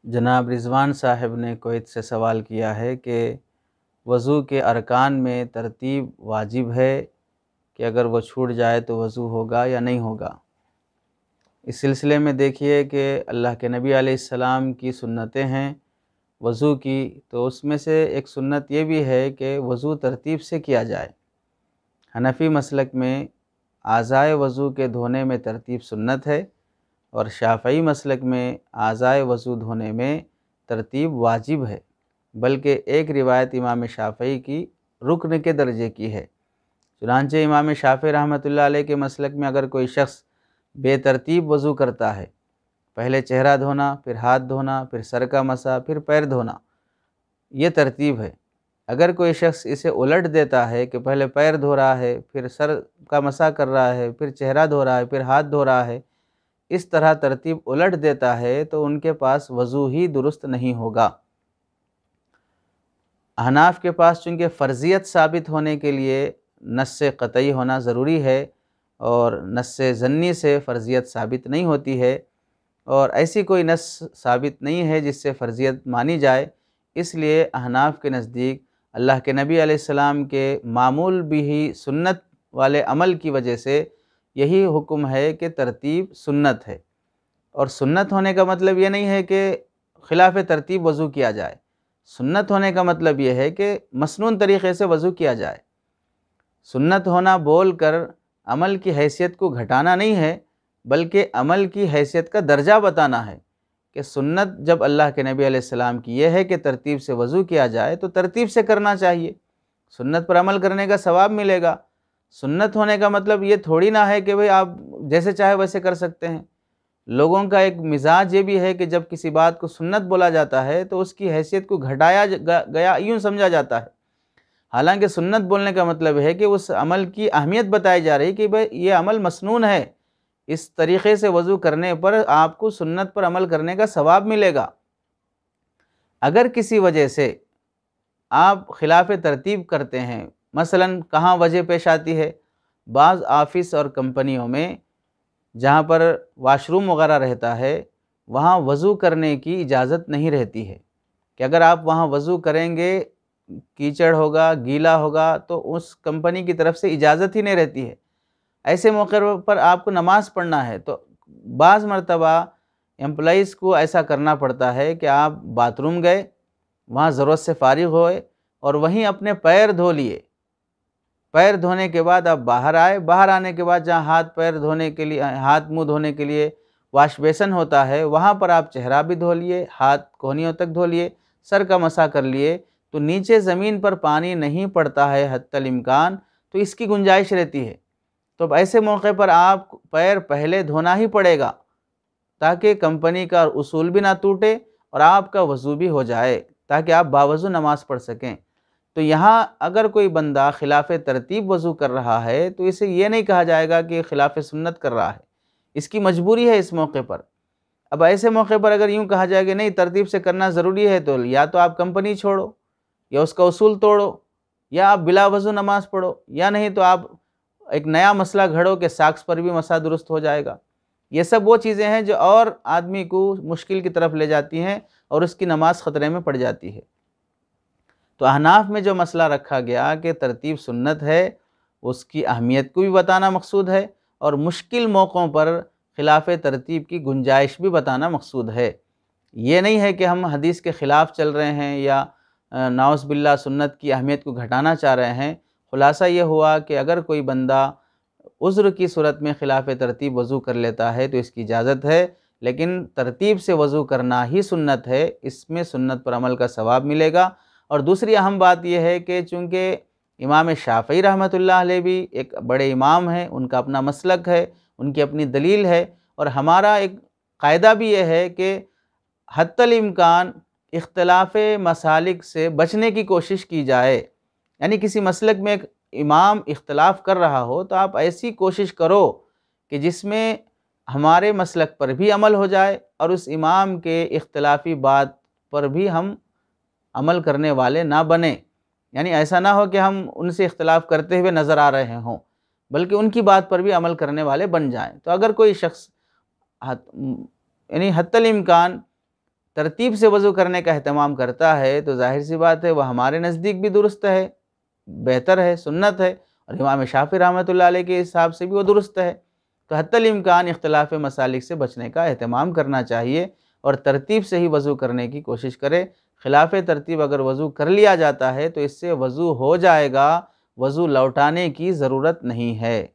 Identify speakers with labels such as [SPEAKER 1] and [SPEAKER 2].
[SPEAKER 1] جناب رضوان صاحب نے کویت سے سوال کیا ہے کہ وضو کے ارکان میں ترتیب واجب ہے کہ اگر وہ چھوٹ جائے تو وضو ہوگا یا نہیں ہوگا۔ اس سلسلے میں دیکھیے کہ اللہ کے نبی علیہ السلام کی سنتیں ہیں وضو کی، تو اس میں سے ایک سنت یہ بھی ہے کہ وضو ترتیب سے کیا جائے۔ حنفی مسلک میں اعضائے وضو کے دھونے میں ترتیب سنت ہے، اور شافعی مسلک میں اعضائے وضو دھونے میں ترتیب واجب ہے، بلکہ ایک روایت امام شافعی کی رکن کے درجے کی ہے۔ چنانچہ امام شافعی رحمۃ اللہ علیہ کے مسلک میں اگر کوئی شخص بے ترتیب وضو کرتا ہے، پہلے چہرہ دھونا، پھر ہاتھ دھونا، پھر سر کا مسح، پھر پیر دھونا، یہ ترتیب ہے۔ اگر کوئی شخص اسے الٹ دیتا ہے کہ پہلے پیر دھو رہا ہے، پھر سر کا مسح کر رہا ہے، پھر چہرہ دھو رہا ہے، پھر ہاتھ دھو رہا ہے، اس طرح ترتیب الٹ دیتا ہے تو ان کے پاس وضو ہی درست نہیں ہوگا۔ احناف کے پاس چونکہ فرضیت ثابت ہونے کے لیے نص قطعی ہونا ضروری ہے، اور نص ظنی سے فرضیت ثابت نہیں ہوتی ہے، اور ایسی کوئی نص ثابت نہیں ہے جس سے فرضیت مانی جائے، اس لیے احناف کے نزدیک اللہ کے نبی علیہ السلام کے معمول بھی سنت والے عمل کی وجہ سے یہی حکم ہے کہ ترتیب سنت ہے۔ اور سنت ہونے کا مطلب یہ نہیں ہے کہ خلاف ترتیب وضو کیا جائے، سنت ہونے کا مطلب یہ ہے کہ مسنون طریقے سے وضو کیا جائے۔ سنت ہونا بول کر عمل کی حیثیت کو گھٹانا نہیں ہے، بلکہ عمل کی حیثیت کا درجہ بتانا ہے کہ سنت جب اللہ کے نبی علیہ السلام کی یہ ہے کہ ترتیب سے وضو کیا جائے تو ترتیب سے کرنا چاہیے، سنت پر عمل کرنے کا ثواب ملے گا۔ سنت ہونے کا مطلب یہ تھوڑی نہ ہے کہ بھئی آپ جیسے چاہے ویسے کر سکتے ہیں۔ لوگوں کا ایک مزاج یہ بھی ہے کہ جب کسی بات کو سنت بولا جاتا ہے تو اس کی حیثیت کو گھٹایا گیا یوں سمجھا جاتا ہے، حالانکہ سنت بولنے کا مطلب ہے کہ اس عمل کی اہمیت بتائی جا رہی کہ بھئی یہ عمل مسنون ہے، اس طریقے سے وضو کرنے پر آپ کو سنت پر عمل کرنے کا ثواب ملے گا۔ اگر کسی وجہ سے آپ خلاف ترتیب کرتے ہیں، مثلا کہاں وجہ پیش آتی ہے، بعض آفس اور کمپنیوں میں جہاں پر واش روم وغیرہ رہتا ہے وہاں وضو کرنے کی اجازت نہیں رہتی ہے، کہ اگر آپ وہاں وضو کریں گے کیچڑ ہوگا، گیلا ہوگا، تو اس کمپنی کی طرف سے اجازت ہی نہیں رہتی ہے۔ ایسے موقع پر آپ کو نماز پڑھنا ہے تو بعض مرتبہ امپلائیز کو ایسا کرنا پڑتا ہے کہ آپ باتھ روم گئے، وہاں ضرورت سے فارغ ہوئے اور وہیں اپنے پیر دھو لیے، پیر دھونے کے بعد آپ باہر آئے، باہر آنے کے بعد جہاں ہاتھ پیر دھونے کے لیے، ہاتھ منہ دھونے کے لیے واش بیسن ہوتا ہے وہاں پر آپ چہرہ بھی دھو لیے، ہاتھ کوہنیوں تک دھو لیے، سر کا مسح کر لیے، تو نیچے زمین پر پانی نہیں پڑتا ہے حتی الامکان، تو اس کی گنجائش رہتی ہے۔ تو اب ایسے موقع پر آپ پیر پہلے دھونا ہی پڑے گا تاکہ کمپنی کا اصول بھی نہ ٹوٹے اور آپ کا وضو بھی ہو جائے، تاکہ آپ باوضو نماز پڑھ سکیں۔ تو یہاں اگر کوئی بندہ خلاف ترتیب وضو کر رہا ہے تو اسے یہ نہیں کہا جائے گا کہ خلاف سنت کر رہا ہے، اس کی مجبوری ہے اس موقع پر۔ اب ایسے موقع پر اگر یوں کہا جائے کہ نہیں ترتیب سے کرنا ضروری ہے تو یا تو آپ کمپنی چھوڑو یا اس کا اصول توڑو، یا آپ بلا وضو نماز پڑھو، یا نہیں تو آپ ایک نیا مسئلہ گھڑو کہ ساکس پر بھی مسح درست ہو جائے گا۔ یہ سب وہ چیزیں ہیں جو اور آدمی کو مشکل کی طرف لے جاتی ہیں اور اس کی نماز خطرے میں پڑ جاتی ہے۔ تو احناف میں جو مسئلہ رکھا گیا کہ ترتیب سنت ہے، اس کی اہمیت کو بھی بتانا مقصود ہے، اور مشکل موقعوں پر خلاف ترتیب کی گنجائش بھی بتانا مقصود ہے۔ یہ نہیں ہے کہ ہم حدیث کے خلاف چل رہے ہیں یا نعوذ باللہ سنت کی اہمیت کو گھٹانا چاہ رہے ہیں۔ خلاصہ یہ ہوا کہ اگر کوئی بندہ عذر کی صورت میں خلاف ترتیب وضو کر لیتا ہے تو اس کی اجازت ہے، لیکن ترتیب سے وضو کرنا ہی سنت ہے، اس میں سنت پر عمل کا ثواب ملے گا۔ اور دوسری اہم بات یہ ہے کہ چونکہ امام شافعی رحمۃ اللہ علیہ بھی ایک بڑے امام ہیں، ان کا اپنا مسلک ہے، ان کی اپنی دلیل ہے، اور ہمارا ایک قاعدہ بھی یہ ہے کہ حتی الامکان اختلاف مسالک سے بچنے کی کوشش کی جائے، یعنی کسی مسلک میں ایک امام اختلاف کر رہا ہو تو آپ ایسی کوشش کرو کہ جس میں ہمارے مسلک پر بھی عمل ہو جائے اور اس امام کے اختلافی بات پر بھی ہم عمل کرنے والے نہ بنیں، یعنی ایسا نہ ہو کہ ہم ان سے اختلاف کرتے ہوئے نظر آ رہے ہوں، بلکہ ان کی بات پر بھی عمل کرنے والے بن جائیں۔ تو اگر کوئی شخص یعنی حتی الامکان ترتیب سے وضو کرنے کا اہتمام کرتا ہے تو ظاہر سی بات ہے وہ ہمارے نزدیک بھی درست ہے، بہتر ہے، سنت ہے، اور امام شافعی رحمۃ اللہ علیہ کے حساب سے بھی وہ درست ہے۔ تو حتی الامکان اختلاف مسالک سے بچنے کا اہتمام کرنا چاہیے اور ترتیب سے ہی وضو کرنے کی کوشش کرے۔ خلاف ترتیب اگر وضو کر لیا جاتا ہے تو اس سے وضو ہو جائے گا، وضو لوٹانے کی ضرورت نہیں ہے۔